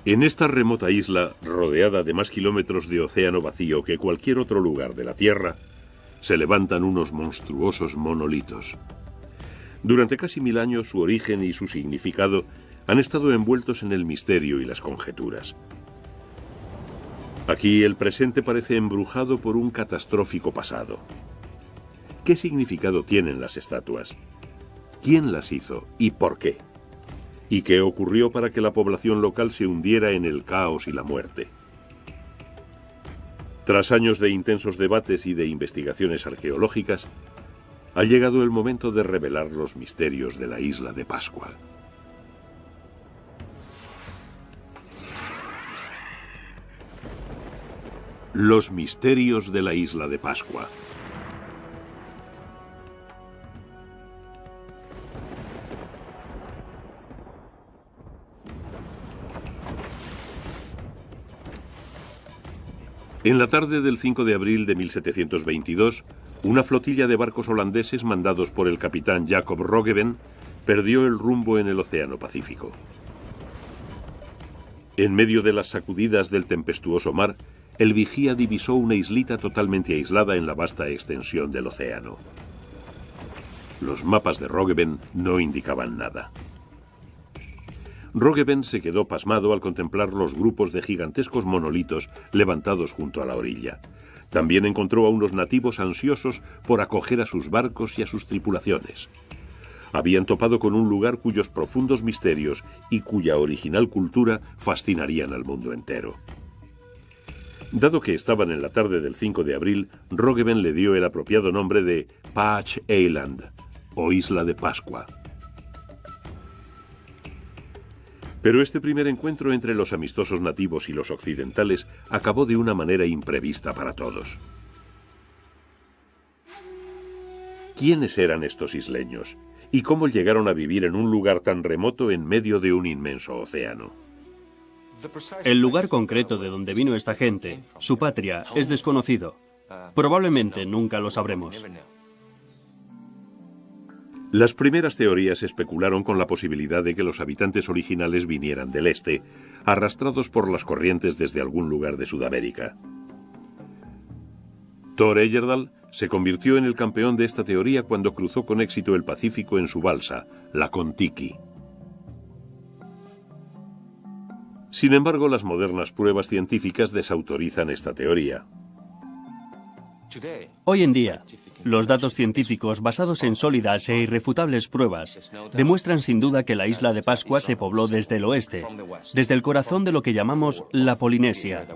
En esta remota isla, rodeada de más kilómetros de océano vacío que cualquier otro lugar de la Tierra, se levantan unos monstruosos monolitos. Durante casi 1000 años, su origen y su significado han estado envueltos en el misterio y las conjeturas. Aquí el presente parece embrujado por un catastrófico pasado. ¿Qué significado tienen las estatuas? ¿Quién las hizo y por qué? ¿Y qué ocurrió para que la población local se hundiera en el caos y la muerte? Tras años de intensos debates y de investigaciones arqueológicas, ha llegado el momento de revelar los misterios de la isla de Pascua. Los misterios de la isla de Pascua. En la tarde del 5 de abril de 1722, una flotilla de barcos holandeses mandados por el capitán Jacob Roggeveen perdió el rumbo en el Océano Pacífico. En medio de las sacudidas del tempestuoso mar, el vigía divisó una islita totalmente aislada en la vasta extensión del océano. Los mapas de Roggeveen no indicaban nada. Roggeveen se quedó pasmado al contemplar los grupos de gigantescos monolitos levantados junto a la orilla. También encontró a unos nativos ansiosos por acoger a sus barcos y a sus tripulaciones. Habían topado con un lugar cuyos profundos misterios y cuya original cultura fascinarían al mundo entero. Dado que estaban en la tarde del 5 de abril, Roggeveen le dio el apropiado nombre de Paach Eiland, o Isla de Pascua. Pero este primer encuentro entre los amistosos nativos y los occidentales acabó de una manera imprevista para todos. ¿Quiénes eran estos isleños? ¿Y cómo llegaron a vivir en un lugar tan remoto en medio de un inmenso océano? El lugar concreto de donde vino esta gente, su patria, es desconocido. Probablemente nunca lo sabremos. Las primeras teorías especularon con la posibilidad de que los habitantes originales vinieran del este, arrastrados por las corrientes desde algún lugar de Sudamérica. Thor Heyerdahl se convirtió en el campeón de esta teoría cuando cruzó con éxito el Pacífico en su balsa, la Kon-Tiki. Sin embargo, las modernas pruebas científicas desautorizan esta teoría. Hoy en día, los datos científicos basados en sólidas e irrefutables pruebas demuestran sin duda que la isla de Pascua se pobló desde el oeste, desde el corazón de lo que llamamos la Polinesia.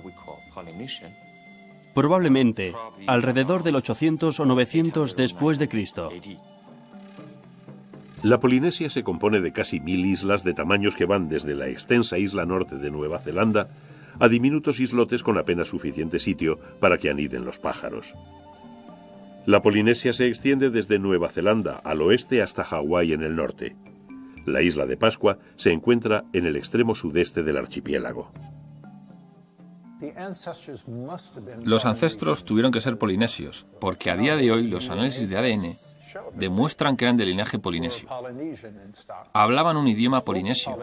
Probablemente alrededor del 800 o 900 después de Cristo. La Polinesia se compone de casi 1000 islas de tamaños que van desde la extensa isla norte de Nueva Zelanda a diminutos islotes con apenas suficiente sitio para que aniden los pájaros. La Polinesia se extiende desde Nueva Zelanda al oeste hasta Hawái en el norte. La isla de Pascua se encuentra en el extremo sudeste del archipiélago. Los ancestros tuvieron que ser polinesios, porque a día de hoy los análisis de ADN demuestran que eran de linaje polinesio. Hablaban un idioma polinesio.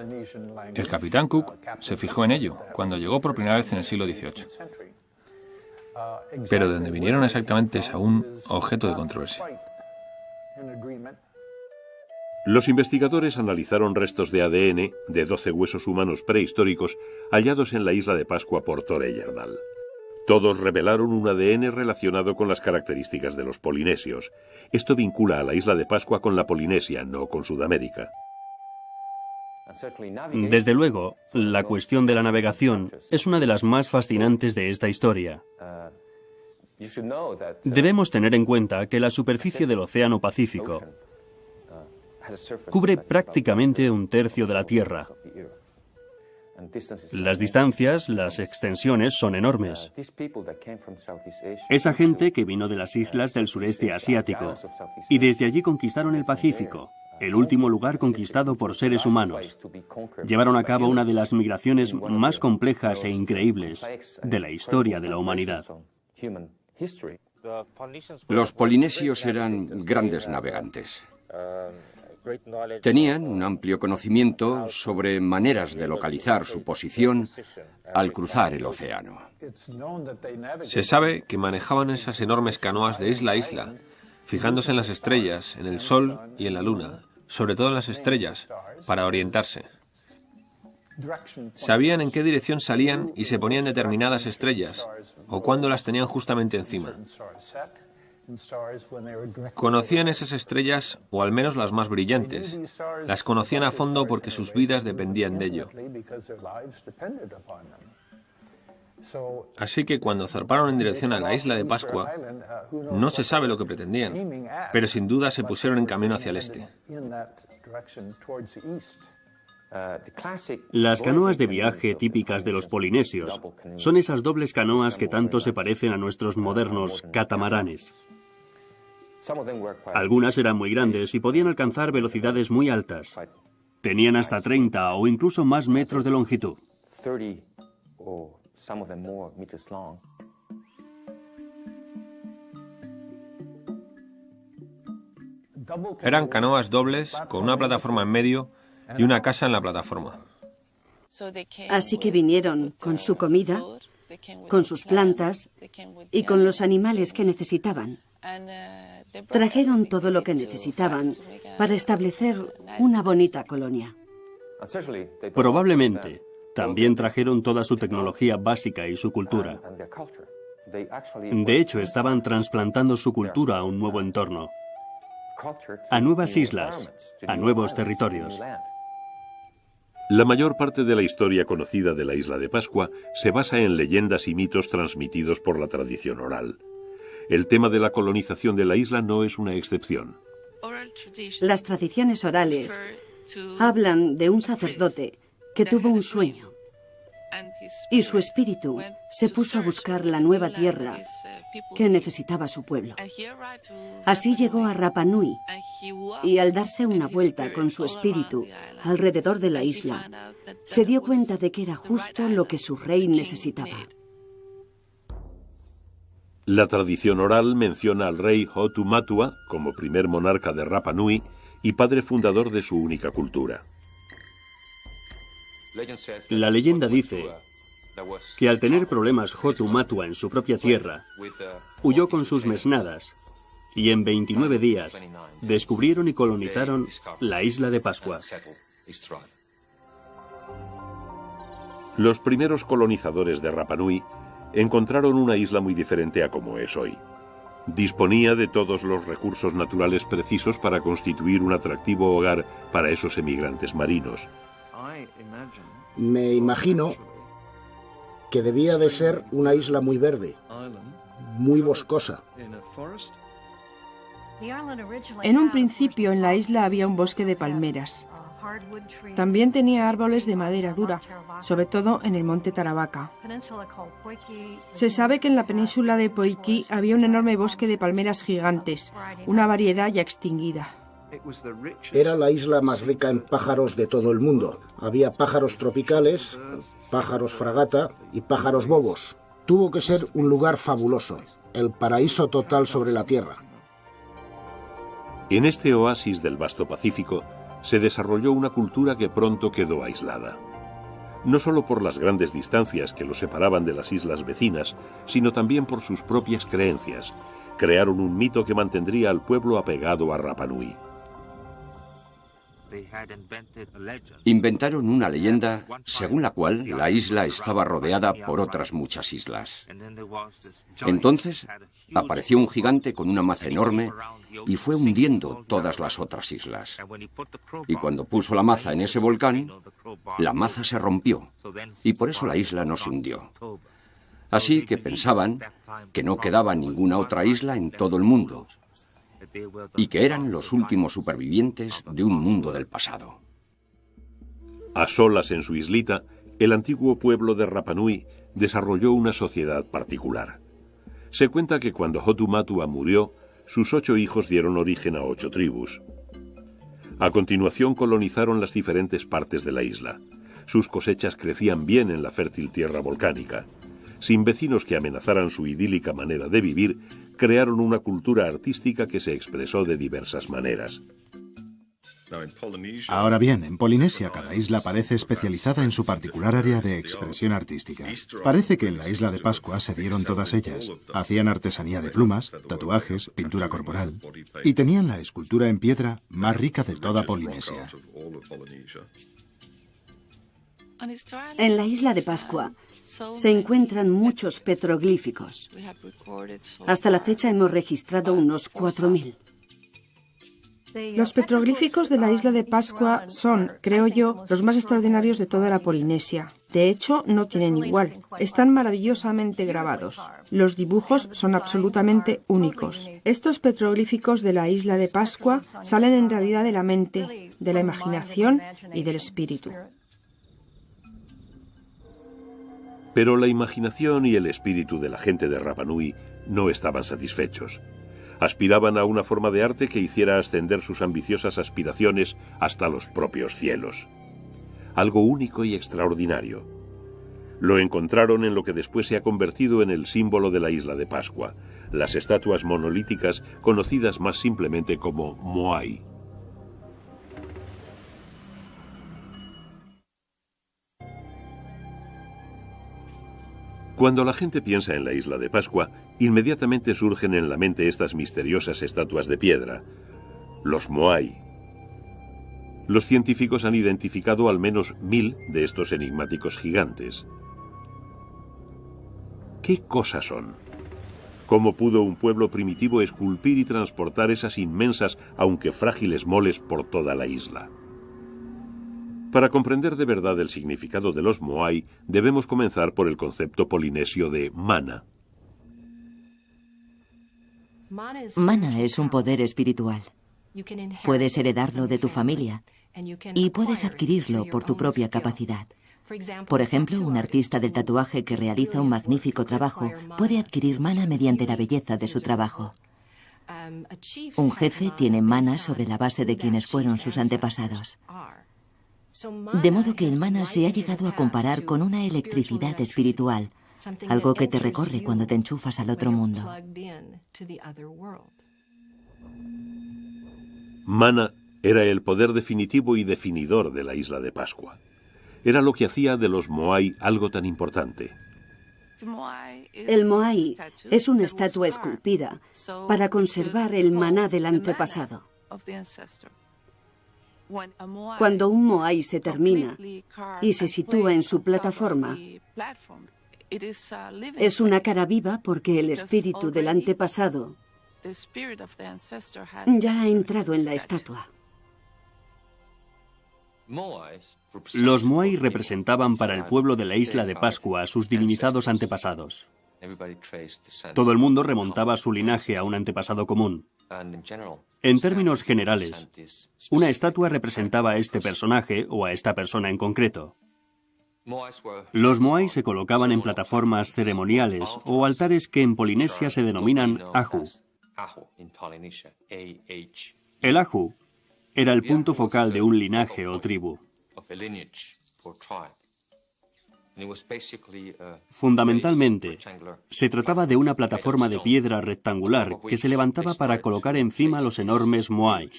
El capitán Cook se fijó en ello cuando llegó por primera vez en el siglo XVIII. Pero de dónde vinieron exactamente es aún objeto de controversia. Los investigadores analizaron restos de ADN de 12 huesos humanos prehistóricos hallados en la isla de Pascua por Thor Heyerdahl. Todos revelaron un ADN relacionado con las características de los polinesios. Esto vincula a la isla de Pascua con la Polinesia, no con Sudamérica. Desde luego, la cuestión de la navegación es una de las más fascinantes de esta historia. Debemos tener en cuenta que la superficie del Océano Pacífico cubre prácticamente un tercio de la Tierra. Las distancias, las extensiones son enormes. Esa gente que vino de las islas del sureste asiático y desde allí conquistaron el Pacífico, el último lugar conquistado por seres humanos. Llevaron a cabo una de las migraciones más complejas e increíbles de la historia de la humanidad. Los polinesios eran grandes navegantes. Tenían un amplio conocimiento sobre maneras de localizar su posición al cruzar el océano. Se sabe que manejaban esas enormes canoas de isla a isla, fijándose en las estrellas, en el sol y en la luna, sobre todo en las estrellas, para orientarse. Sabían en qué dirección salían y se ponían determinadas estrellas, o cuándo las tenían justamente encima. Conocían esas estrellas, o al menos las más brillantes. Las conocían a fondo porque sus vidas dependían de ello. Así que cuando zarparon en dirección a la isla de Pascua, no se sabe lo que pretendían, pero sin duda se pusieron en camino hacia el este. Las canoas de viaje típicas de los polinesios son esas dobles canoas que tanto se parecen a nuestros modernos catamaranes. Algunas eran muy grandes y podían alcanzar velocidades muy altas. Tenían hasta 30 o incluso más metros de longitud. Eran canoas dobles con una plataforma en medio y una casa en la plataforma. Así que vinieron con su comida, con sus plantas y con los animales que necesitaban. Trajeron todo lo que necesitaban para establecer una bonita colonia. Probablemente también trajeron toda su tecnología básica y su cultura. De hecho, estaban trasplantando su cultura a un nuevo entorno, a nuevas islas, a nuevos territorios. La mayor parte de la historia conocida de la isla de Pascua se basa en leyendas y mitos transmitidos por la tradición oral. El tema de la colonización de la isla no es una excepción. Las tradiciones orales hablan de un sacerdote que tuvo un sueño y su espíritu se puso a buscar la nueva tierra que necesitaba su pueblo. Así llegó a Rapa Nui y al darse una vuelta con su espíritu alrededor de la isla, se dio cuenta de que era justo lo que su rey necesitaba. La tradición oral menciona al rey Hotu Matua como primer monarca de Rapa Nui y padre fundador de su única cultura. La leyenda dice que al tener problemas Hotu Matua en su propia tierra, huyó con sus mesnadas y en 29 días descubrieron y colonizaron la isla de Pascua. Los primeros colonizadores de Rapa Nui encontraron una isla muy diferente a como es hoy. Disponía de todos los recursos naturales precisos para constituir un atractivo hogar para esos emigrantes marinos. Me imagino que debía de ser una isla muy verde, muy boscosa. En un principio en la isla había un bosque de palmeras. También tenía árboles de madera dura, sobre todo en el monte Tarabaka. Se sabe que en la península de Poiki había un enorme bosque de palmeras gigantes, una variedad ya extinguida. Era la isla más rica en pájaros de todo el mundo. Había pájaros tropicales, pájaros fragata y pájaros bobos. Tuvo que ser un lugar fabuloso, el paraíso total sobre la tierra. En este oasis del vasto Pacífico se desarrolló una cultura que pronto quedó aislada. No solo por las grandes distancias que los separaban de las islas vecinas, sino también por sus propias creencias. Crearon un mito que mantendría al pueblo apegado a Rapa Nui. Inventaron una leyenda según la cual la isla estaba rodeada por otras muchas islas. Entonces apareció un gigante con una maza enorme y fue hundiendo todas las otras islas. Y cuando puso la maza en ese volcán, la maza se rompió y por eso la isla no se hundió. Así que pensaban que no quedaba ninguna otra isla en todo el mundo y que eran los últimos supervivientes de un mundo del pasado. A solas en su islita, el antiguo pueblo de Rapa Nui desarrolló una sociedad particular. Se cuenta que cuando Hotu Matua murió, sus 8 hijos dieron origen a 8 tribus. A continuación colonizaron las diferentes partes de la isla. Sus cosechas crecían bien en la fértil tierra volcánica. Sin vecinos que amenazaran su idílica manera de vivir, crearon una cultura artística que se expresó de diversas maneras. Ahora bien, en Polinesia cada isla parece especializada en su particular área de expresión artística. Parece que en la isla de Pascua se dieron todas ellas. Hacían artesanía de plumas, tatuajes, pintura corporal y tenían la escultura en piedra más rica de toda Polinesia. En la isla de Pascua se encuentran muchos petroglíficos. Hasta la fecha hemos registrado unos 4.000. Los petroglíficos de la isla de Pascua son, creo yo, los más extraordinarios de toda la Polinesia. De hecho, no tienen igual. Están maravillosamente grabados. Los dibujos son absolutamente únicos. Estos petroglíficos de la isla de Pascua salen en realidad de la mente, de la imaginación y del espíritu. Pero la imaginación y el espíritu de la gente de Rapa Nui no estaban satisfechos. Aspiraban a una forma de arte que hiciera ascender sus ambiciosas aspiraciones hasta los propios cielos. Algo único y extraordinario. Lo encontraron en lo que después se ha convertido en el símbolo de la isla de Pascua, las estatuas monolíticas conocidas más simplemente como Moai. Cuando la gente piensa en la isla de Pascua, inmediatamente surgen en la mente estas misteriosas estatuas de piedra, los Moai. Los científicos han identificado al menos 1000 de estos enigmáticos gigantes. ¿Qué cosas son? ¿Cómo pudo un pueblo primitivo esculpir y transportar esas inmensas, aunque frágiles moles por toda la isla? Para comprender de verdad el significado de los Moai, debemos comenzar por el concepto polinesio de mana. Mana es un poder espiritual. Puedes heredarlo de tu familia y puedes adquirirlo por tu propia capacidad. Por ejemplo, un artista del tatuaje que realiza un magnífico trabajo puede adquirir mana mediante la belleza de su trabajo. Un jefe tiene mana sobre la base de quienes fueron sus antepasados. De modo que el mana se ha llegado a comparar con una electricidad espiritual, algo que te recorre cuando te enchufas al otro mundo. Mana era el poder definitivo y definidor de la isla de Pascua. Era lo que hacía de los Moai algo tan importante. El Moai es una estatua esculpida para conservar el maná del antepasado. Cuando un Moai se termina y se sitúa en su plataforma, es una cara viva porque el espíritu del antepasado ya ha entrado en la estatua. Los Moai representaban para el pueblo de la isla de Pascua a sus divinizados antepasados. Todo el mundo remontaba su linaje a un antepasado común. En términos generales, una estatua representaba a este personaje o a esta persona en concreto. Los Moai se colocaban en plataformas ceremoniales o altares que en Polinesia se denominan Ahu. El Ahu era el punto focal de un linaje o tribu. Fundamentalmente, se trataba de una plataforma de piedra rectangular que se levantaba para colocar encima los enormes Moai.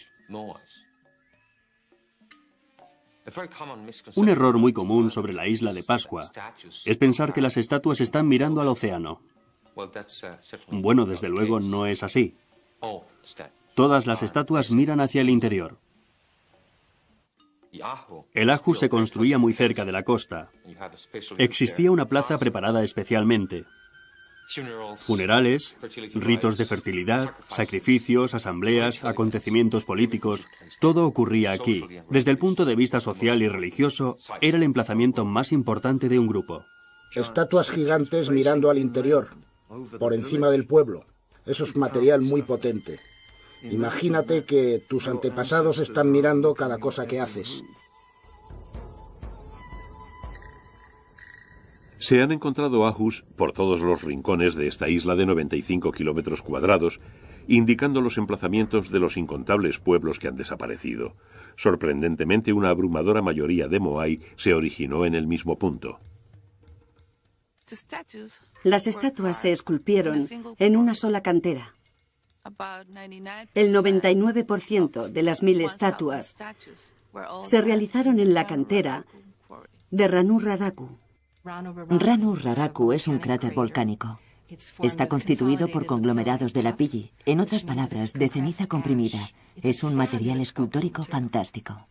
Un error muy común sobre la isla de Pascua es pensar que las estatuas están mirando al océano. Bueno, desde luego no es así. Todas las estatuas miran hacia el interior. El Ahu se construía muy cerca de la costa. Existía una plaza preparada especialmente. Funerales, ritos de fertilidad, sacrificios, asambleas, acontecimientos políticos, todo ocurría aquí. Desde el punto de vista social y religioso, era el emplazamiento más importante de un grupo. Estatuas gigantes mirando al interior, por encima del pueblo. Eso es material muy potente. Imagínate que tus antepasados están mirando cada cosa que haces. Se han encontrado ajus por todos los rincones de esta isla de 95 kilómetros cuadrados, indicando los emplazamientos de los incontables pueblos que han desaparecido. Sorprendentemente, una abrumadora mayoría de Moai se originó en el mismo punto. Las estatuas se esculpieron en una sola cantera. El 99% de las 1000 estatuas se realizaron en la cantera de Ranu Raraku. Ranu Raraku es un cráter volcánico. Está constituido por conglomerados de lapilli, en otras palabras, de ceniza comprimida. Es un material escultórico fantástico.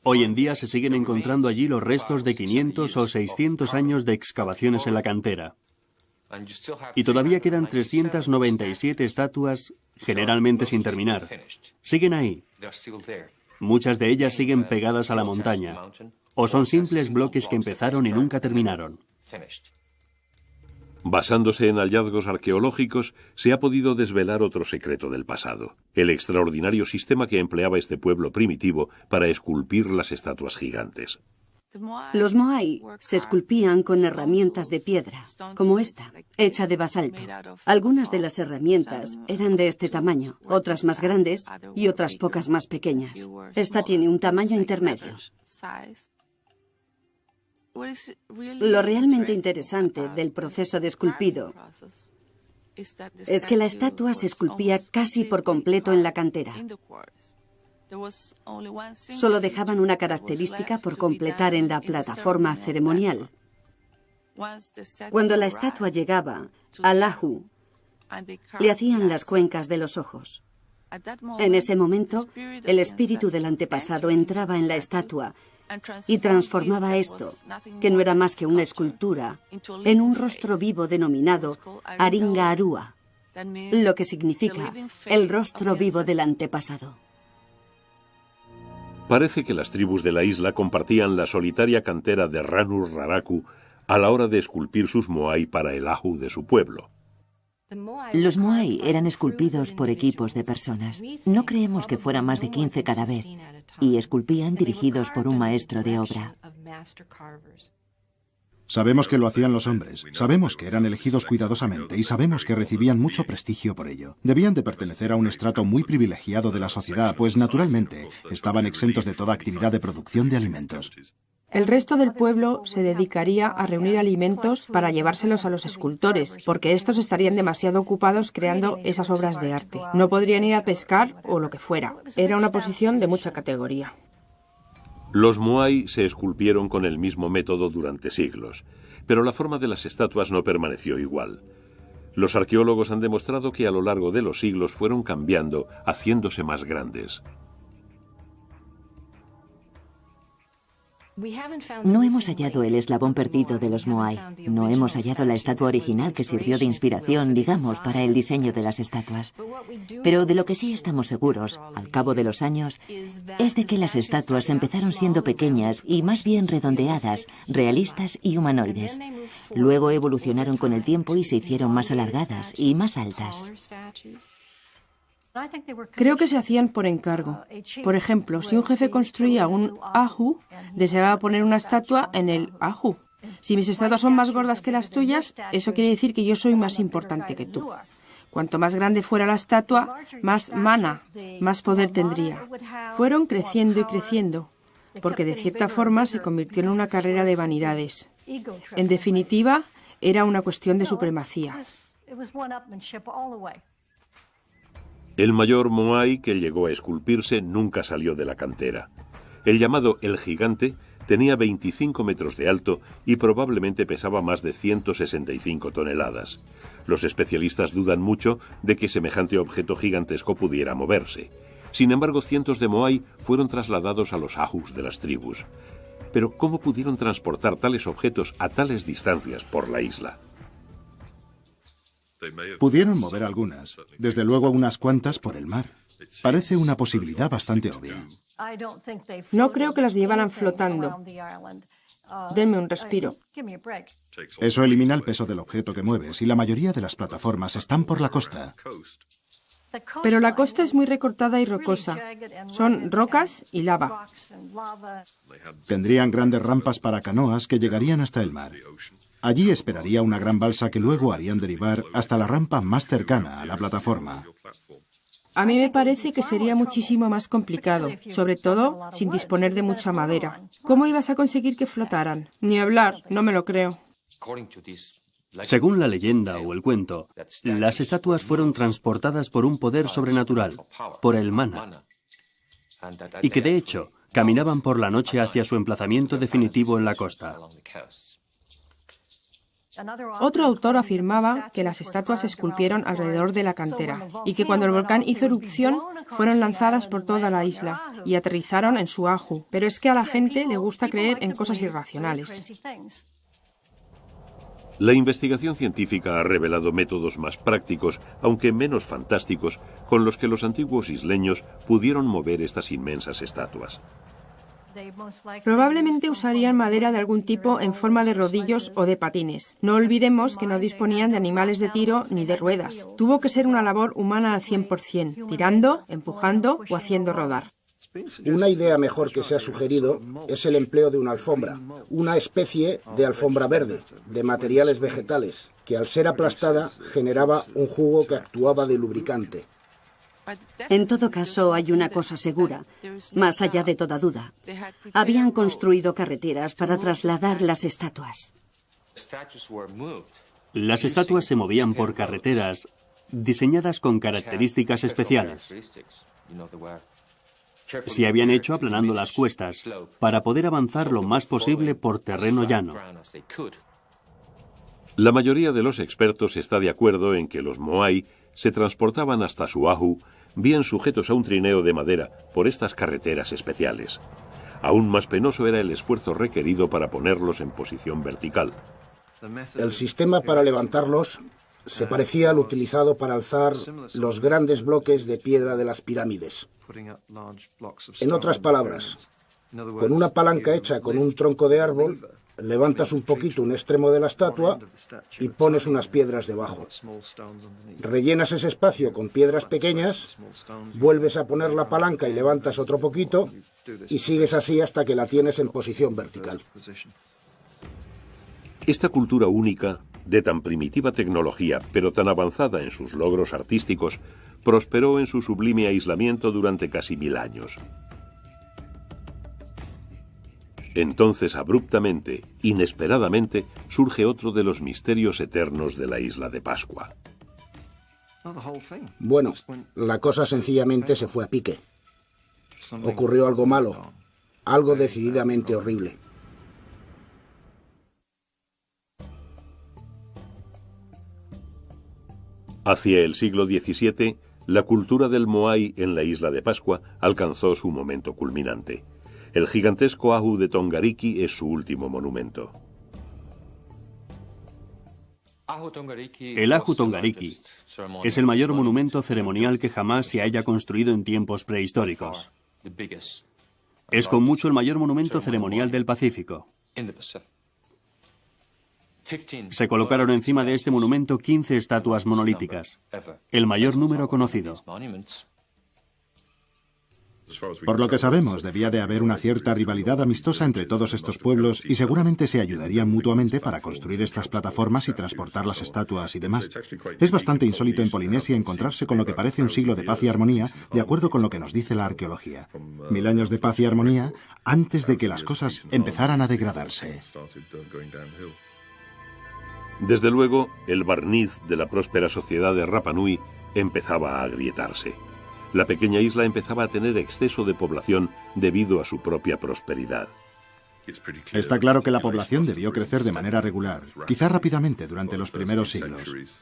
Hoy en día se siguen encontrando allí los restos de 500 o 600 años de excavaciones en la cantera. Y todavía quedan 397 estatuas, generalmente sin terminar. Siguen ahí. Muchas de ellas siguen pegadas a la montaña, o son simples bloques que empezaron y nunca terminaron. Basándose en hallazgos arqueológicos, se ha podido desvelar otro secreto del pasado: el extraordinario sistema que empleaba este pueblo primitivo para esculpir las estatuas gigantes. Los moai se esculpían con herramientas de piedra, como esta, hecha de basalto. Algunas de las herramientas eran de este tamaño, otras más grandes y otras pocas más pequeñas. Esta tiene un tamaño intermedio. Lo realmente interesante del proceso de esculpido es que la estatua se esculpía casi por completo en la cantera. Solo dejaban una característica por completar en la plataforma ceremonial. Cuando la estatua llegaba al Ahu, le hacían las cuencas de los ojos. En ese momento, el espíritu del antepasado entraba en la estatua y transformaba esto, que no era más que una escultura, en un rostro vivo denominado Aringa Arua, lo que significa el rostro vivo del antepasado. Parece que las tribus de la isla compartían la solitaria cantera de Ranu Raraku a la hora de esculpir sus moai para el ahu de su pueblo. Los moai eran esculpidos por equipos de personas. No creemos que fueran más de 15 cada vez, y esculpían dirigidos por un maestro de obra. Sabemos que lo hacían los hombres, sabemos que eran elegidos cuidadosamente y sabemos que recibían mucho prestigio por ello. Debían de pertenecer a un estrato muy privilegiado de la sociedad, pues naturalmente estaban exentos de toda actividad de producción de alimentos. El resto del pueblo se dedicaría a reunir alimentos para llevárselos a los escultores, porque estos estarían demasiado ocupados creando esas obras de arte. No podrían ir a pescar o lo que fuera. Era una posición de mucha categoría. Los moai se esculpieron con el mismo método durante siglos, pero la forma de las estatuas no permaneció igual. Los arqueólogos han demostrado que a lo largo de los siglos fueron cambiando, haciéndose más grandes. No hemos hallado el eslabón perdido de los moai. No hemos hallado la estatua original que sirvió de inspiración, digamos, para el diseño de las estatuas. Pero de lo que sí estamos seguros, al cabo de los años, es de que las estatuas empezaron siendo pequeñas y más bien redondeadas, realistas y humanoides. Luego evolucionaron con el tiempo y se hicieron más alargadas y más altas. Creo que se hacían por encargo. Por ejemplo, si un jefe construía un ahu, deseaba poner una estatua en el ahu. Si mis estatuas son más gordas que las tuyas, eso quiere decir que yo soy más importante que tú. Cuanto más grande fuera la estatua, más mana, más poder tendría. Fueron creciendo y creciendo, porque de cierta forma se convirtió en una carrera de vanidades. En definitiva, era una cuestión de supremacía. El mayor moai que llegó a esculpirse nunca salió de la cantera. El llamado El Gigante tenía 25 metros de alto y probablemente pesaba más de 165 toneladas. Los especialistas dudan mucho de que semejante objeto gigantesco pudiera moverse. Sin embargo, cientos de moai fueron trasladados a los ahus de las tribus. Pero ¿cómo pudieron transportar tales objetos a tales distancias por la isla? Pudieron mover algunas, desde luego unas cuantas por el mar. Parece una posibilidad bastante obvia. No creo que las llevaran flotando. Denme un respiro. Eso elimina el peso del objeto que mueves y la mayoría de las plataformas están por la costa. Pero la costa es muy recortada y rocosa. Son rocas y lava. Tendrían grandes rampas para canoas que llegarían hasta el mar. Allí esperaría una gran balsa que luego harían derivar hasta la rampa más cercana a la plataforma. A mí me parece que sería muchísimo más complicado, sobre todo sin disponer de mucha madera. ¿Cómo ibas a conseguir que flotaran? Ni hablar, no me lo creo. Según la leyenda o el cuento, las estatuas fueron transportadas por un poder sobrenatural, por el mana, y que de hecho caminaban por la noche hacia su emplazamiento definitivo en la costa. Otro autor afirmaba que las estatuas se esculpieron alrededor de la cantera y que cuando el volcán hizo erupción fueron lanzadas por toda la isla y aterrizaron en Suahu. Pero es que a la gente le gusta creer en cosas irracionales. La investigación científica ha revelado métodos más prácticos, aunque menos fantásticos, con los que los antiguos isleños pudieron mover estas inmensas estatuas. Probablemente usarían madera de algún tipo en forma de rodillos o de patines. No olvidemos que no disponían de animales de tiro ni de ruedas. Tuvo que ser una labor humana al 100%, tirando, empujando o haciendo rodar. Una idea mejor que se ha sugerido es el empleo de una alfombra, una especie de alfombra verde, de materiales vegetales, que al ser aplastada generaba un jugo que actuaba de lubricante. En todo caso, hay una cosa segura, más allá de toda duda. Habían construido carreteras para trasladar las estatuas. Las estatuas se movían por carreteras diseñadas con características especiales. Se habían hecho aplanando las cuestas para poder avanzar lo más posible por terreno llano. La mayoría de los expertos está de acuerdo en que los moai se transportaban hasta Suahu, bien sujetos a un trineo de madera por estas carreteras especiales. Aún más penoso era el esfuerzo requerido para ponerlos en posición vertical. El sistema para levantarlos se parecía al utilizado para alzar los grandes bloques de piedra de las pirámides. En otras palabras, con una palanca hecha con un tronco de árbol, levantas un poquito un extremo de la estatua y pones unas piedras debajo. Rellenas ese espacio con piedras pequeñas, vuelves a poner la palanca y levantas otro poquito y sigues así hasta que la tienes en posición vertical. Esta cultura única, de tan primitiva tecnología, pero tan avanzada en sus logros artísticos, prosperó en su sublime aislamiento durante casi 1000 años. Entonces, abruptamente, inesperadamente, surge otro de los misterios eternos de la isla de Pascua. Bueno, la cosa sencillamente se fue a pique. Ocurrió algo malo, algo decididamente horrible. Hacia el siglo XVII, la cultura del moai en la isla de Pascua alcanzó su momento culminante. El gigantesco Ahu de Tongariki es su último monumento. El Ahu Tongariki es el mayor monumento ceremonial que jamás se haya construido en tiempos prehistóricos. Es con mucho el mayor monumento ceremonial del Pacífico. Se colocaron encima de este monumento 15 estatuas monolíticas, el mayor número conocido. Por lo que sabemos, debía de haber una cierta rivalidad amistosa entre todos estos pueblos y seguramente se ayudarían mutuamente para construir estas plataformas y transportar las estatuas y demás. Es bastante insólito en Polinesia encontrarse con lo que parece un siglo de paz y armonía, de acuerdo con lo que nos dice la arqueología. 1000 años de paz y armonía antes de que las cosas empezaran a degradarse. Desde luego, el barniz de la próspera sociedad de Rapa Nui empezaba a agrietarse. La pequeña isla empezaba a tener exceso de población debido a su propia prosperidad. Está claro que la población debió crecer de manera regular, quizá rápidamente durante los primeros siglos.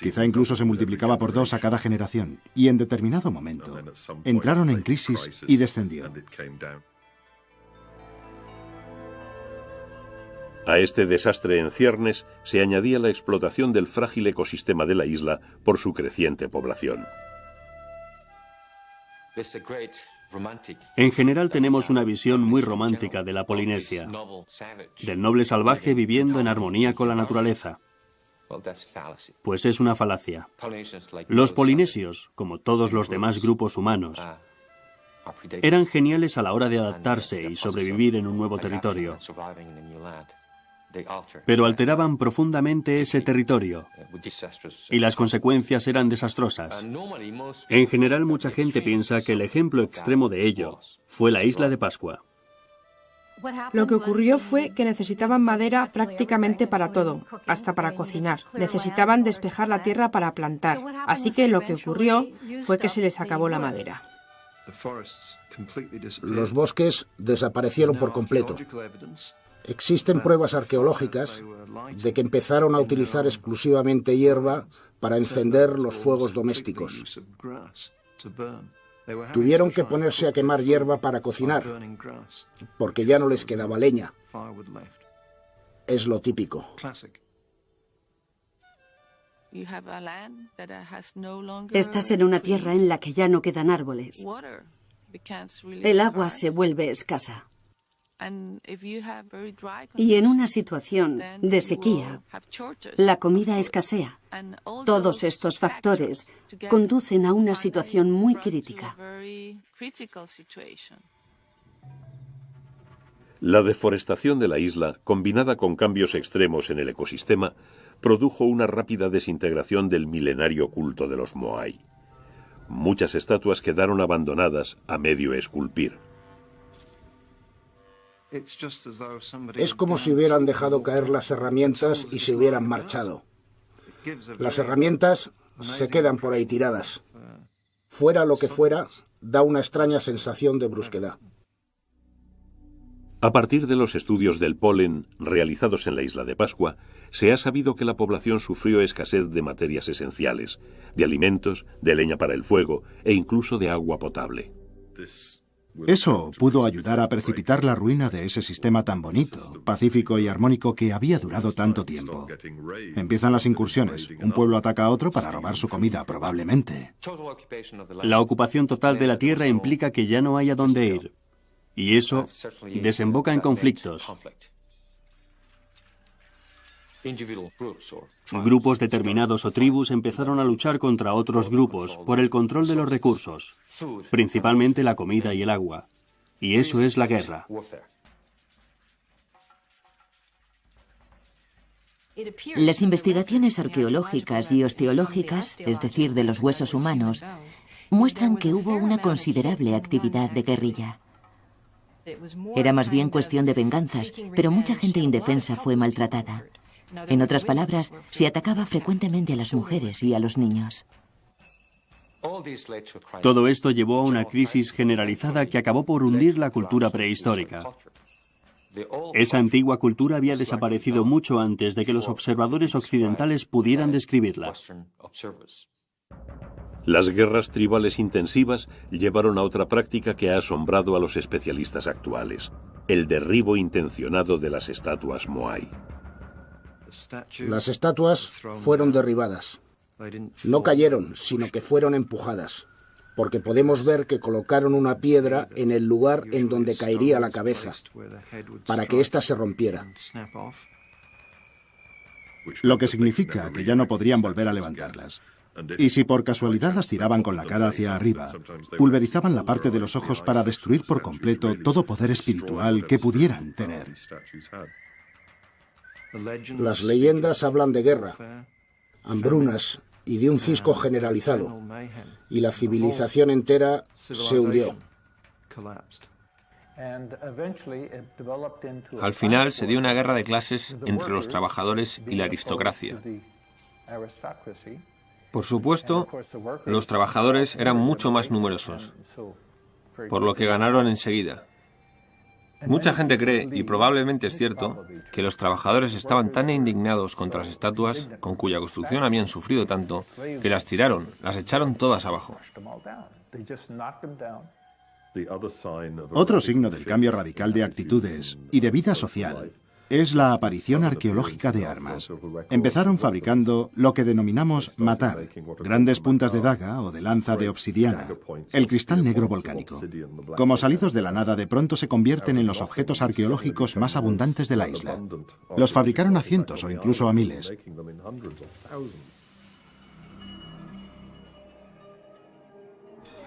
Quizá incluso se multiplicaba por 2 a cada generación, y en determinado momento entraron en crisis y descendió. A este desastre en ciernes se añadía la explotación del frágil ecosistema de la isla por su creciente población. En general tenemos una visión muy romántica de la Polinesia, del noble salvaje viviendo en armonía con la naturaleza. Pues es una falacia. Los polinesios, como todos los demás grupos humanos, eran geniales a la hora de adaptarse y sobrevivir en un nuevo territorio. Pero alteraban profundamente ese territorio y las consecuencias eran desastrosas. En general, mucha gente piensa que el ejemplo extremo de ello fue la isla de Pascua. Lo que ocurrió fue que necesitaban madera prácticamente para todo, hasta para cocinar. Necesitaban despejar la tierra para plantar. Así que lo que ocurrió fue que se les acabó la madera. Los bosques desaparecieron por completo. Existen pruebas arqueológicas de que empezaron a utilizar exclusivamente hierba para encender los fuegos domésticos. Tuvieron que ponerse a quemar hierba para cocinar, porque ya no les quedaba leña. Es lo típico. Estás en una tierra en la que ya no quedan árboles. El agua se vuelve escasa. Y en una situación de sequía, la comida escasea. Todos estos factores conducen a una situación muy crítica. La deforestación de la isla, combinada con cambios extremos en el ecosistema, produjo una rápida desintegración del milenario culto de los Moai. Muchas estatuas quedaron abandonadas a medio esculpir. Es como si hubieran dejado caer las herramientas y se hubieran marchado. Las herramientas se quedan por ahí tiradas. Fuera lo que fuera, da una extraña sensación de brusquedad. A partir de los estudios del polen realizados en la isla de Pascua, se ha sabido que la población sufrió escasez de materias esenciales, de alimentos, de leña para el fuego e incluso de agua potable. Eso pudo ayudar a precipitar la ruina de ese sistema tan bonito, pacífico y armónico que había durado tanto tiempo. Empiezan las incursiones. Un pueblo ataca a otro para robar su comida, probablemente. La ocupación total de la tierra implica que ya no hay a dónde ir. Y eso desemboca en conflictos. Grupos determinados o tribus empezaron a luchar contra otros grupos por el control de los recursos, principalmente la comida y el agua. Y eso es la guerra. Las investigaciones arqueológicas y osteológicas, es decir, de los huesos humanos, muestran que hubo una considerable actividad de guerrilla. Era más bien cuestión de venganzas, pero mucha gente indefensa fue maltratada. En otras palabras, se atacaba frecuentemente a las mujeres y a los niños. Todo esto llevó a una crisis generalizada que acabó por hundir la cultura prehistórica. Esa antigua cultura había desaparecido mucho antes de que los observadores occidentales pudieran describirla. Las guerras tribales intensivas llevaron a otra práctica que ha asombrado a los especialistas actuales: el derribo intencionado de las estatuas Moai. Las estatuas fueron derribadas. No cayeron, sino que fueron empujadas, porque podemos ver que colocaron una piedra en el lugar en donde caería la cabeza, para que ésta se rompiera. Lo que significa que ya no podrían volver a levantarlas. Y si por casualidad las tiraban con la cara hacia arriba, pulverizaban la parte de los ojos para destruir por completo todo poder espiritual que pudieran tener. Las leyendas hablan de guerra, hambrunas y de un cisco generalizado, y la civilización entera se hundió. Al final se dio una guerra de clases entre los trabajadores y la aristocracia. Por supuesto, los trabajadores eran mucho más numerosos, por lo que ganaron enseguida. Mucha gente cree, y probablemente es cierto, que los trabajadores estaban tan indignados contra las estatuas, con cuya construcción habían sufrido tanto, que las tiraron, las echaron todas abajo. Otro signo del cambio radical de actitudes y de vida social es la aparición arqueológica de armas. Empezaron fabricando lo que denominamos matar, grandes puntas de daga o de lanza de obsidiana, el cristal negro volcánico. Como salidos de la nada, de pronto se convierten en los objetos arqueológicos más abundantes de la isla. Los fabricaron a cientos o incluso a miles.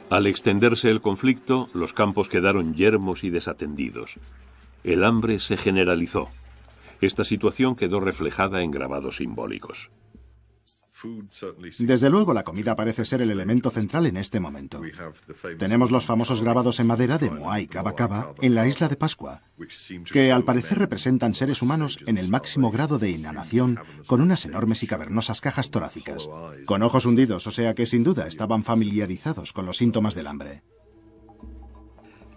Al extenderse el conflicto, los campos quedaron yermos y desatendidos. El hambre se generalizó. Esta situación quedó reflejada en grabados simbólicos. Desde luego, la comida parece ser el elemento central en este momento. Tenemos los famosos grabados en madera de Moai Kaba Kaba en la isla de Pascua, que al parecer representan seres humanos en el máximo grado de inhalación, con unas enormes y cavernosas cajas torácicas, con ojos hundidos, o sea que sin duda estaban familiarizados con los síntomas del hambre.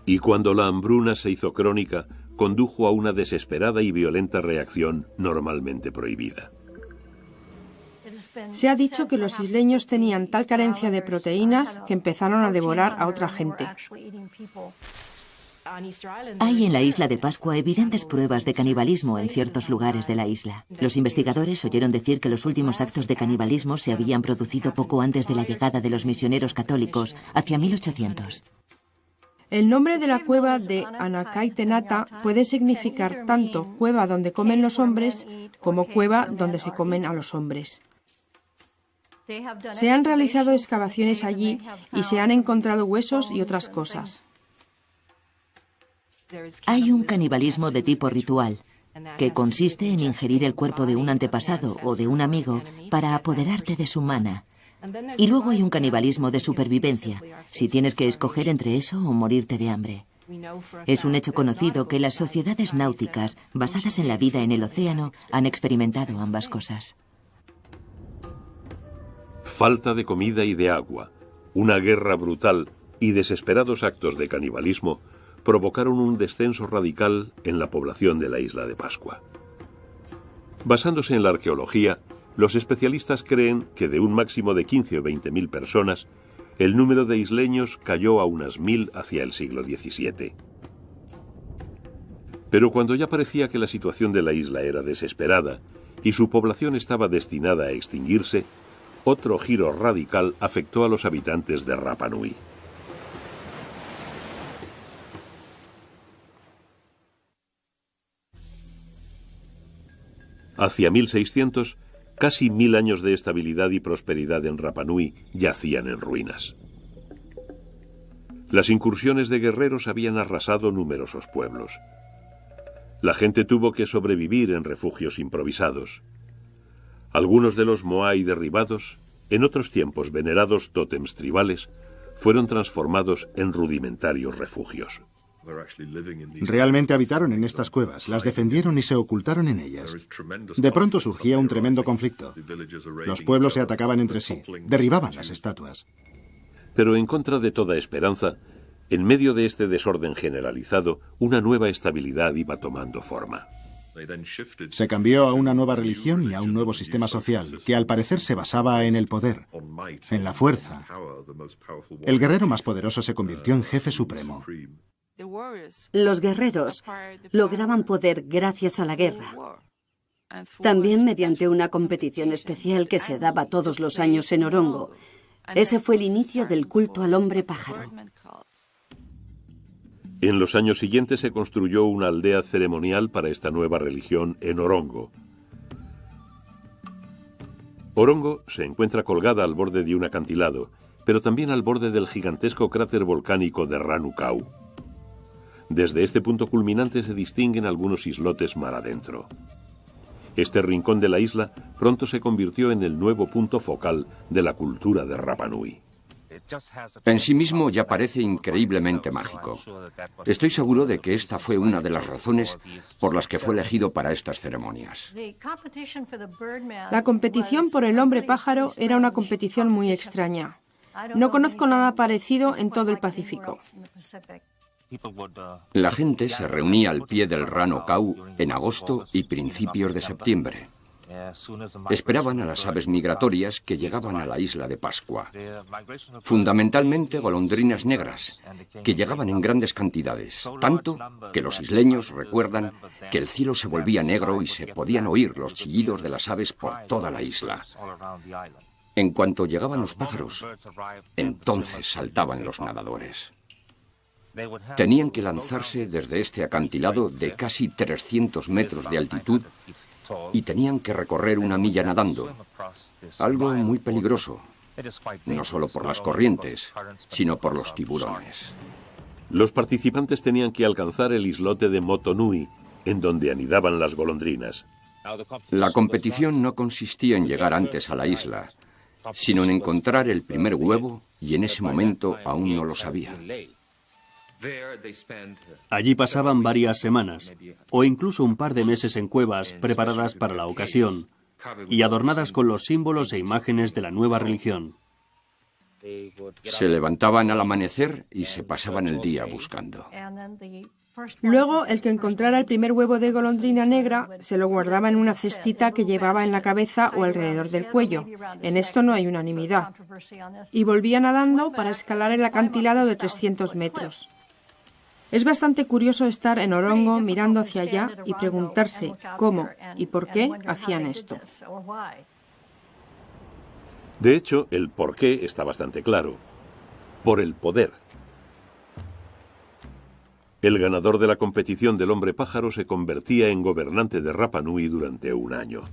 Y cuando la hambruna se hizo crónica, condujo a una desesperada y violenta reacción normalmente prohibida. Se ha dicho que los isleños tenían tal carencia de proteínas que empezaron a devorar a otra gente. Hay en la isla de Pascua evidentes pruebas de canibalismo en ciertos lugares de la isla. Los investigadores oyeron decir que los últimos actos de canibalismo se habían producido poco antes de la llegada de los misioneros católicos, hacia 1800. El nombre de la cueva de Anakaitenata puede significar tanto cueva donde comen los hombres como cueva donde se comen a los hombres. Se han realizado excavaciones allí y se han encontrado huesos y otras cosas. Hay un canibalismo de tipo ritual, que consiste en ingerir el cuerpo de un antepasado o de un amigo para apoderarte de su mana. Y luego hay un canibalismo de supervivencia, si tienes que escoger entre eso o morirte de hambre. Es un hecho conocido que las sociedades náuticas, basadas en la vida en el océano, han experimentado ambas cosas. Falta de comida y de agua, una guerra brutal y desesperados actos de canibalismo provocaron un descenso radical en la población de la isla de Pascua. Basándose en la arqueología, los especialistas creen que de un máximo de 15 o 20.000 personas, el número de isleños cayó a unas 1.000 hacia el siglo XVII. Pero cuando ya parecía que la situación de la isla era desesperada y su población estaba destinada a extinguirse, otro giro radical afectó a los habitantes de Rapa Nui. Hacia 1600, casi 1000 años de estabilidad y prosperidad en Rapa Nui yacían en ruinas. Las incursiones de guerreros habían arrasado numerosos pueblos. La gente tuvo que sobrevivir en refugios improvisados. Algunos de los Moai derribados, en otros tiempos venerados tótems tribales, fueron transformados en rudimentarios refugios. Realmente habitaron en estas cuevas, las defendieron y se ocultaron en ellas. De pronto surgía un tremendo conflicto. Los pueblos se atacaban entre sí, derribaban las estatuas. Pero en contra de toda esperanza, en medio de este desorden generalizado, una nueva estabilidad iba tomando forma. Se cambió a una nueva religión y a un nuevo sistema social, que al parecer se basaba en el poder, en la fuerza. El guerrero más poderoso se convirtió en jefe supremo. Los guerreros lograban poder gracias a la guerra. También mediante una competición especial que se daba todos los años en Orongo. Ese fue el inicio del culto al hombre pájaro. En los años siguientes se construyó una aldea ceremonial para esta nueva religión en Orongo. Orongo se encuentra colgada al borde de un acantilado, pero también al borde del gigantesco cráter volcánico de Ranukau. Desde este punto culminante se distinguen algunos islotes mar adentro. Este rincón de la isla pronto se convirtió en el nuevo punto focal de la cultura de Rapa Nui. En sí mismo ya parece increíblemente mágico. Estoy seguro de que esta fue una de las razones por las que fue elegido para estas ceremonias. La competición por el hombre pájaro era una competición muy extraña. No conozco nada parecido en todo el Pacífico. La gente se reunía al pie del Ranukau en agosto y principios de septiembre. Esperaban a las aves migratorias que llegaban a la isla de Pascua. Fundamentalmente golondrinas negras, que llegaban en grandes cantidades, tanto que los isleños recuerdan que el cielo se volvía negro y se podían oír los chillidos de las aves por toda la isla. En cuanto llegaban los pájaros, entonces saltaban los nadadores. Tenían que lanzarse desde este acantilado de casi 300 metros de altitud y tenían que recorrer una milla nadando, algo muy peligroso, no solo por las corrientes, sino por los tiburones. Los participantes tenían que alcanzar el islote de Motonui, en donde anidaban las golondrinas. La competición no consistía en llegar antes a la isla, sino en encontrar el primer huevo, y en ese momento aún no lo sabían. Allí pasaban varias semanas, o incluso un par de meses en cuevas preparadas para la ocasión, y adornadas con los símbolos e imágenes de la nueva religión. Se levantaban al amanecer y se pasaban el día buscando. Luego, el que encontrara el primer huevo de golondrina negra se lo guardaba en una cestita que llevaba en la cabeza o alrededor del cuello. En esto no hay unanimidad. Y volvía nadando para escalar el acantilado de 300 metros. Es bastante curioso estar en Orongo mirando hacia allá y preguntarse cómo y por qué hacían esto. De hecho, el por qué está bastante claro. Por el poder. El ganador de la competición del hombre pájaro se convertía en gobernante de Rapa Nui durante un año.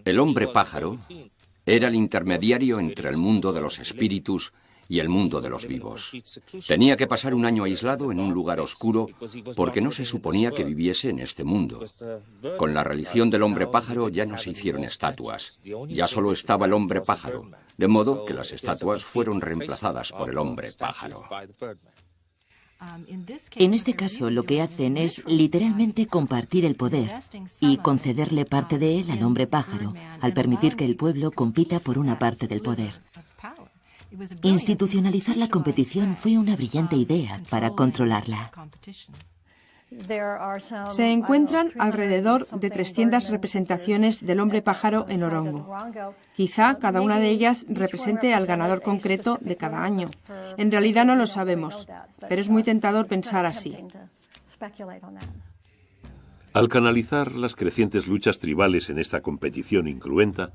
El hombre pájaro era el intermediario entre el mundo de los espíritus y el mundo de los vivos. Tenía que pasar un año aislado en un lugar oscuro porque no se suponía que viviese en este mundo. Con la religión del hombre pájaro ya no se hicieron estatuas, ya solo estaba el hombre pájaro, de modo que las estatuas fueron reemplazadas por el hombre pájaro. En este caso, lo que hacen es literalmente compartir el poder y concederle parte de él al hombre pájaro, al permitir que el pueblo compita por una parte del poder. Institucionalizar la competición fue una brillante idea para controlarla. Se encuentran alrededor de 300 representaciones del hombre pájaro en Orongo. Quizá cada una de ellas represente al ganador concreto de cada año. En realidad no lo sabemos, pero es muy tentador pensar así. Al canalizar las crecientes luchas tribales en esta competición incruenta,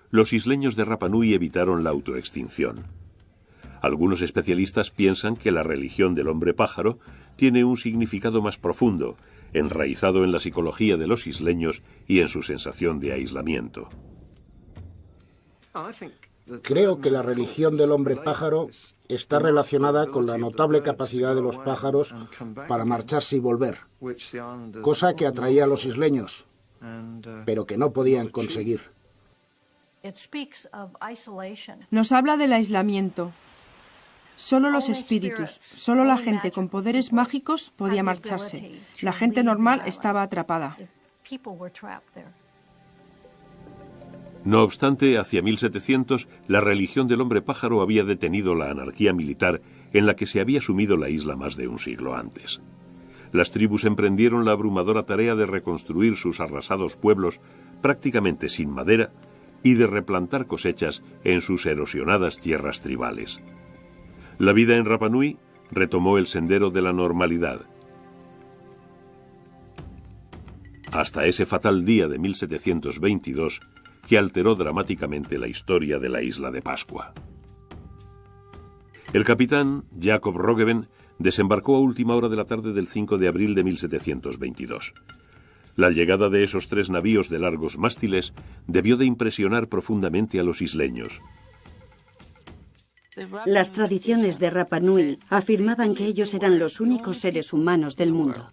los isleños de Rapa Nui evitaron la autoextinción. Algunos especialistas piensan que la religión del hombre pájaro tiene un significado más profundo, enraizado en la psicología de los isleños y en su sensación de aislamiento. Creo que la religión del hombre pájaro está relacionada con la notable capacidad de los pájaros para marcharse y volver, cosa que atraía a los isleños, pero que no podían conseguir. Nos habla del aislamiento. Solo los espíritus, solo la gente con poderes mágicos podía marcharse. La gente normal estaba atrapada. No obstante, hacia 1700, la religión del hombre pájaro había detenido la anarquía militar en la que se había sumido la isla más de un siglo antes. Las tribus emprendieron la abrumadora tarea de reconstruir sus arrasados pueblos prácticamente sin madera y de replantar cosechas en sus erosionadas tierras tribales. La vida en Rapa Nui retomó el sendero de la normalidad. Hasta ese fatal día de 1722 que alteró dramáticamente la historia de la isla de Pascua. El capitán Jacob Roggeveen desembarcó a última hora de la tarde del 5 de abril de 1722. La llegada de esos 3 navíos de largos mástiles debió de impresionar profundamente a los isleños. Las tradiciones de Rapa Nui afirmaban que ellos eran los únicos seres humanos del mundo.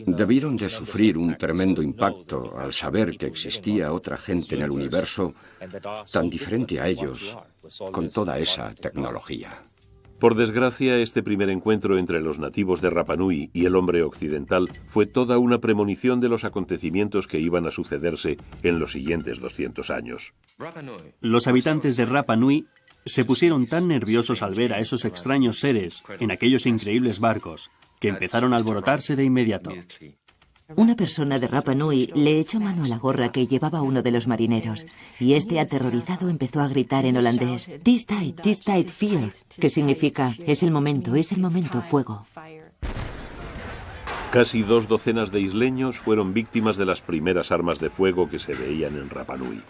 Debieron de sufrir un tremendo impacto al saber que existía otra gente en el universo tan diferente a ellos, con toda esa tecnología. Por desgracia, este primer encuentro entre los nativos de Rapa Nui y el hombre occidental fue toda una premonición de los acontecimientos que iban a sucederse en los siguientes 200 años. Los habitantes de Rapa Nui se pusieron tan nerviosos al ver a esos extraños seres en aquellos increíbles barcos que empezaron a alborotarse de inmediato. Una persona de Rapa Nui le echó mano a la gorra que llevaba uno de los marineros, y este aterrorizado empezó a gritar en holandés, "Tis tijd, vuur", que significa, es el momento, fuego. Casi 2 docenas de isleños fueron víctimas de las primeras armas de fuego que se veían en Rapa Nui.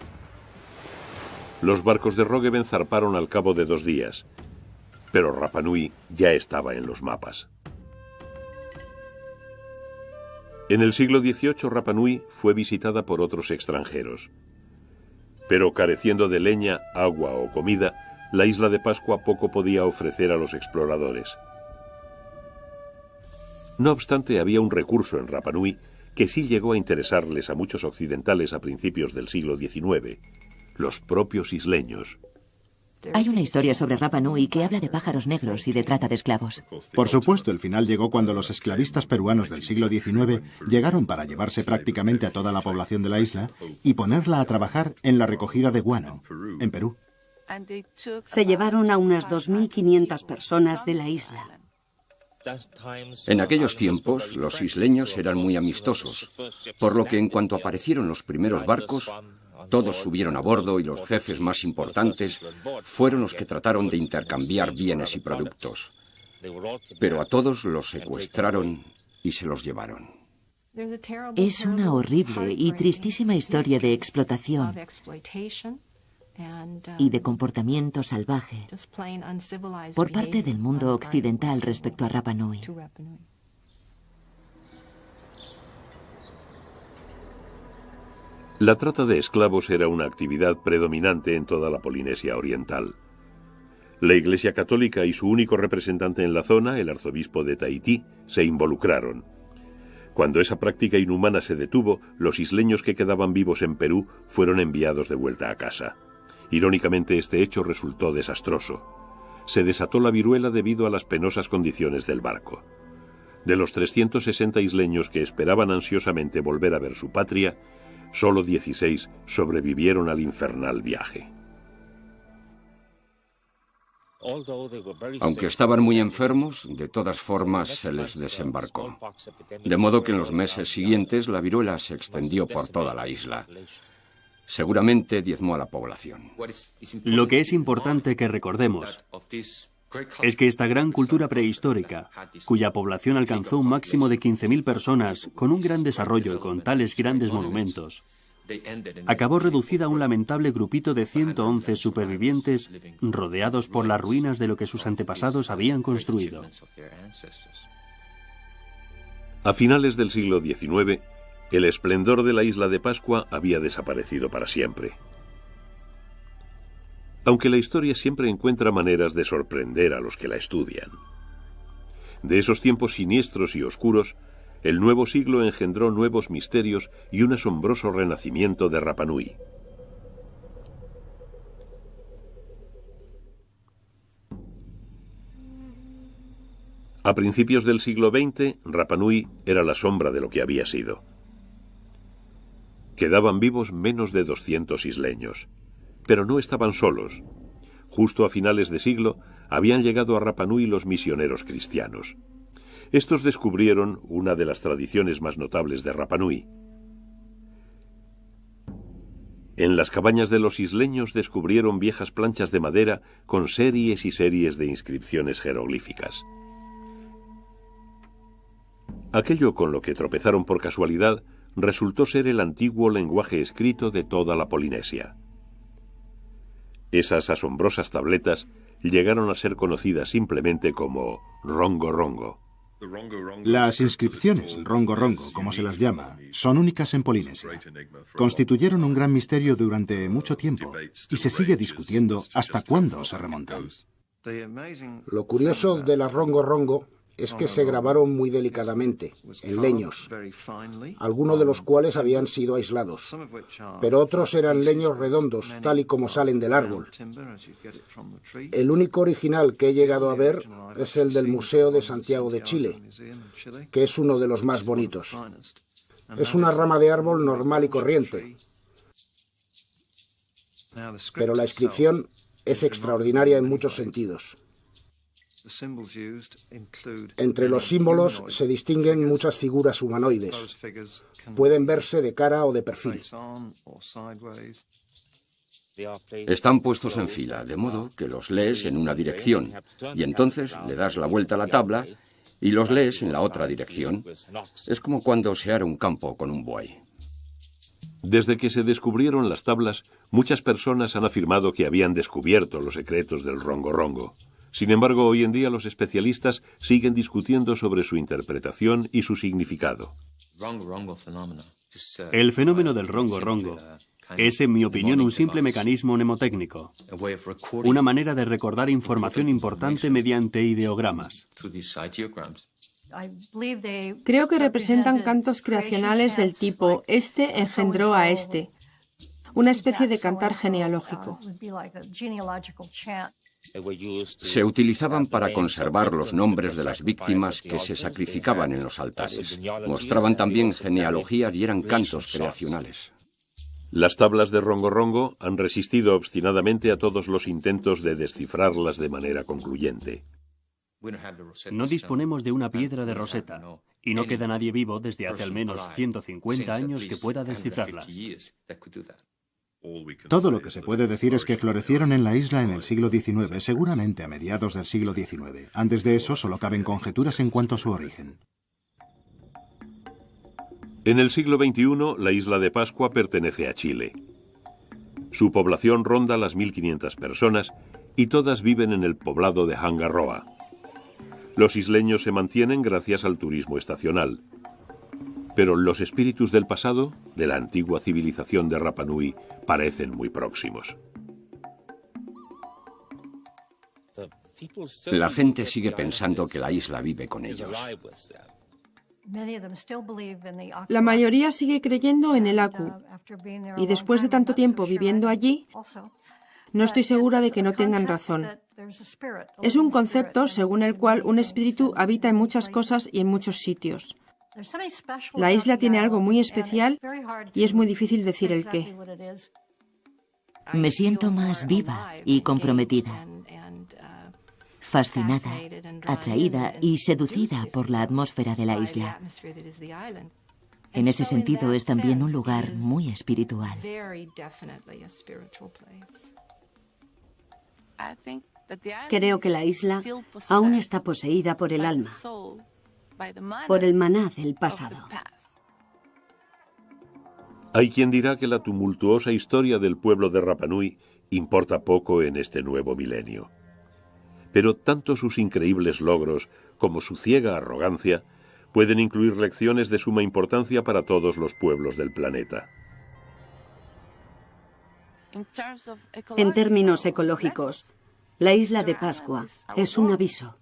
Los barcos de Roggeveen zarparon al cabo de 2 días, pero Rapa Nui ya estaba en los mapas. En el siglo XVIII, Rapa Nui fue visitada por otros extranjeros. Pero careciendo de leña, agua o comida, la isla de Pascua poco podía ofrecer a los exploradores. No obstante, había un recurso en Rapa Nui que sí llegó a interesarles a muchos occidentales a principios del siglo XIX, los propios isleños. Hay una historia sobre Rapa Nui que habla de pájaros negros y de trata de esclavos. Por supuesto, el final llegó cuando los esclavistas peruanos del siglo XIX llegaron para llevarse prácticamente a toda la población de la isla y ponerla a trabajar en la recogida de guano, en Perú. Se llevaron a unas 2.500 personas de la isla. En aquellos tiempos, los isleños eran muy amistosos, por lo que en cuanto aparecieron los primeros barcos, todos subieron a bordo y los jefes más importantes fueron los que trataron de intercambiar bienes y productos. Pero a todos los secuestraron y se los llevaron. Es una horrible y tristísima historia de explotación y de comportamiento salvaje por parte del mundo occidental respecto a Rapa Nui. La trata de esclavos era una actividad predominante en toda la Polinesia Oriental. La Iglesia Católica y su único representante en la zona, el arzobispo de Tahití, se involucraron. Cuando esa práctica inhumana se detuvo, los isleños que quedaban vivos en Perú fueron enviados de vuelta a casa. Irónicamente, este hecho resultó desastroso. Se desató la viruela debido a las penosas condiciones del barco. De los 360 isleños que esperaban ansiosamente volver a ver su patria, solo 16 sobrevivieron al infernal viaje. Aunque estaban muy enfermos, de todas formas se les desembarcó. De modo que en los meses siguientes la viruela se extendió por toda la isla. Seguramente diezmó a la población. Lo que es importante que recordemos es que esta gran cultura prehistórica, cuya población alcanzó un máximo de 15.000 personas, con un gran desarrollo y con tales grandes monumentos, acabó reducida a un lamentable grupito de 111 supervivientes rodeados por las ruinas de lo que sus antepasados habían construido. A finales del siglo XIX, el esplendor de la isla de Pascua había desaparecido para siempre. Aunque la historia siempre encuentra maneras de sorprender a los que la estudian. De esos tiempos siniestros y oscuros, el nuevo siglo engendró nuevos misterios y un asombroso renacimiento de Rapa Nui. A principios del siglo XX, Rapa Nui era la sombra de lo que había sido. Quedaban vivos menos de 200 isleños, pero no estaban solos. Justo a finales de siglo, habían llegado a Rapa Nui los misioneros cristianos. Estos descubrieron una de las tradiciones más notables de Rapa Nui. En las cabañas de los isleños descubrieron viejas planchas de madera con series y series de inscripciones jeroglíficas. Aquello con lo que tropezaron por casualidad resultó ser el antiguo lenguaje escrito de toda la Polinesia. Esas asombrosas tabletas llegaron a ser conocidas simplemente como Rongo Rongo. Las inscripciones Rongo Rongo, como se las llama, son únicas en Polinesia. Constituyeron un gran misterio durante mucho tiempo y se sigue discutiendo hasta cuándo se remontan. Lo curioso de las Rongo Rongo es que se grabaron muy delicadamente, en leños, algunos de los cuales habían sido aislados, pero otros eran leños redondos, tal y como salen del árbol. El único original que he llegado a ver es el del Museo de Santiago de Chile, que es uno de los más bonitos. Es una rama de árbol normal y corriente, pero la inscripción es extraordinaria en muchos sentidos. Entre los símbolos se distinguen muchas figuras humanoides. Pueden verse de cara o de perfil. Están puestos en fila, de modo que los lees en una dirección, y entonces le das la vuelta a la tabla y los lees en la otra dirección. Es como cuando se ara un campo con un buey. Desde que se descubrieron las tablas, muchas personas han afirmado que habían descubierto los secretos del Rongo Rongo. Sin embargo, hoy en día los especialistas siguen discutiendo sobre su interpretación y su significado. El fenómeno del Rongo Rongo es, en mi opinión, un simple mecanismo mnemotécnico, una manera de recordar información importante mediante ideogramas. Creo que representan cantos creacionales del tipo este engendró a este, una especie de cantar genealógico. Se utilizaban para conservar los nombres de las víctimas que se sacrificaban en los altares. Mostraban también genealogías y eran cantos creacionales. Las tablas de Rongo Rongo han resistido obstinadamente a todos los intentos de descifrarlas de manera concluyente. No disponemos de una piedra de Rosetta, y no queda nadie vivo desde hace al menos 150 años que pueda descifrarlas. Todo lo que se puede decir es que florecieron en la isla en el siglo XIX, seguramente a mediados del siglo XIX. Antes de eso, solo caben conjeturas en cuanto a su origen. En el siglo XXI, la isla de Pascua pertenece a Chile. Su población ronda las 1.500 personas y todas viven en el poblado de Hangaroa. Los isleños se mantienen gracias al turismo estacional. Pero los espíritus del pasado, de la antigua civilización de Rapa Nui, parecen muy próximos. La gente sigue pensando que la isla vive con ellos. La mayoría sigue creyendo en el Aku, y después de tanto tiempo viviendo allí, no estoy segura de que no tengan razón. Es un concepto según el cual un espíritu habita en muchas cosas y en muchos sitios. La isla tiene algo muy especial y es muy difícil decir el qué. Me siento más viva y comprometida, fascinada, atraída y seducida por la atmósfera de la isla. En ese sentido es también un lugar muy espiritual. Creo que la isla aún está poseída por el alma, por el maná del pasado. Hay quien dirá que la tumultuosa historia del pueblo de Rapa Nui importa poco en este nuevo milenio. Pero tanto sus increíbles logros como su ciega arrogancia pueden incluir lecciones de suma importancia para todos los pueblos del planeta. En términos ecológicos, la isla de Pascua es un aviso.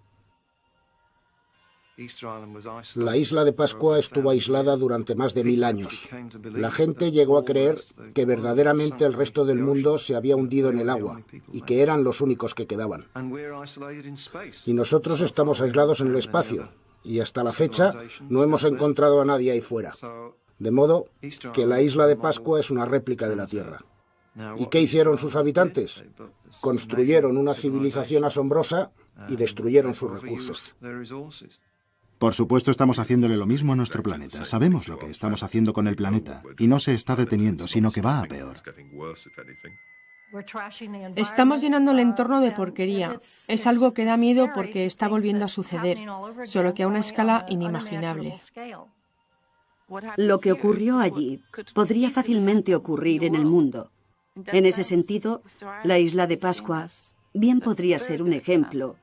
La isla de Pascua estuvo aislada durante más de 1000 años. La gente llegó a creer que verdaderamente el resto del mundo se había hundido en el agua y que eran los únicos que quedaban. Y nosotros estamos aislados en el espacio y hasta la fecha no hemos encontrado a nadie ahí fuera. De modo que la isla de Pascua es una réplica de la Tierra. ¿Y qué hicieron sus habitantes? Construyeron una civilización asombrosa y destruyeron sus recursos. Por supuesto, estamos haciéndole lo mismo a nuestro planeta. Sabemos lo que estamos haciendo con el planeta y no se está deteniendo, sino que va a peor. Estamos llenando el entorno de porquería. Es algo que da miedo porque está volviendo a suceder, solo que a una escala inimaginable. Lo que ocurrió allí podría fácilmente ocurrir en el mundo. En ese sentido, la isla de Pascua bien podría ser un ejemplo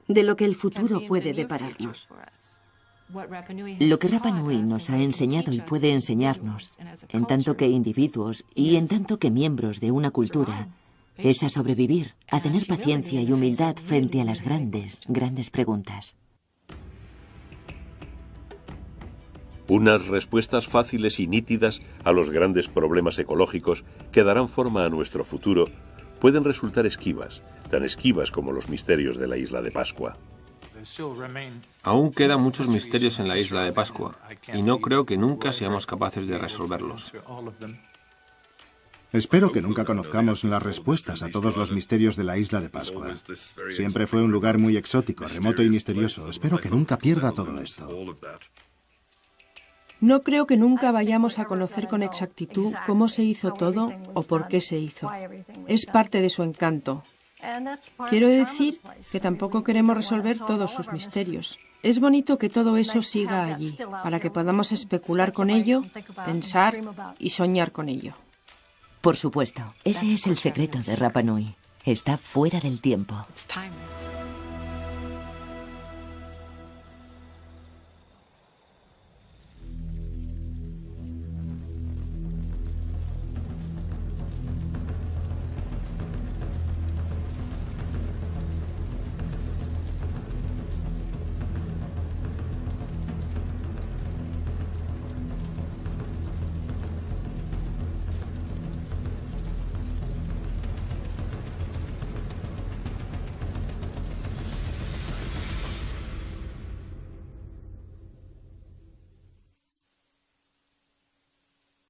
de lo que el futuro puede depararnos. Lo que Rapa Nui nos ha enseñado y puede enseñarnos, en tanto que individuos y en tanto que miembros de una cultura, es a sobrevivir, a tener paciencia y humildad frente a las grandes preguntas. Unas respuestas fáciles y nítidas a los grandes problemas ecológicos que darán forma a nuestro futuro pueden resultar esquivas, tan esquivas como los misterios de la isla de Pascua. Aún quedan muchos misterios en la isla de Pascua, y no creo que nunca seamos capaces de resolverlos. Espero que nunca conozcamos las respuestas a todos los misterios de la isla de Pascua. Siempre fue un lugar muy exótico, remoto y misterioso. Espero que nunca pierda todo esto. No creo que nunca vayamos a conocer con exactitud cómo se hizo todo o por qué se hizo. Es parte de su encanto. Quiero decir que tampoco queremos resolver todos sus misterios. Es bonito que todo eso siga allí, para que podamos especular con ello, pensar y soñar con ello. Por supuesto, ese es el secreto de Rapa Nui. Está fuera del tiempo.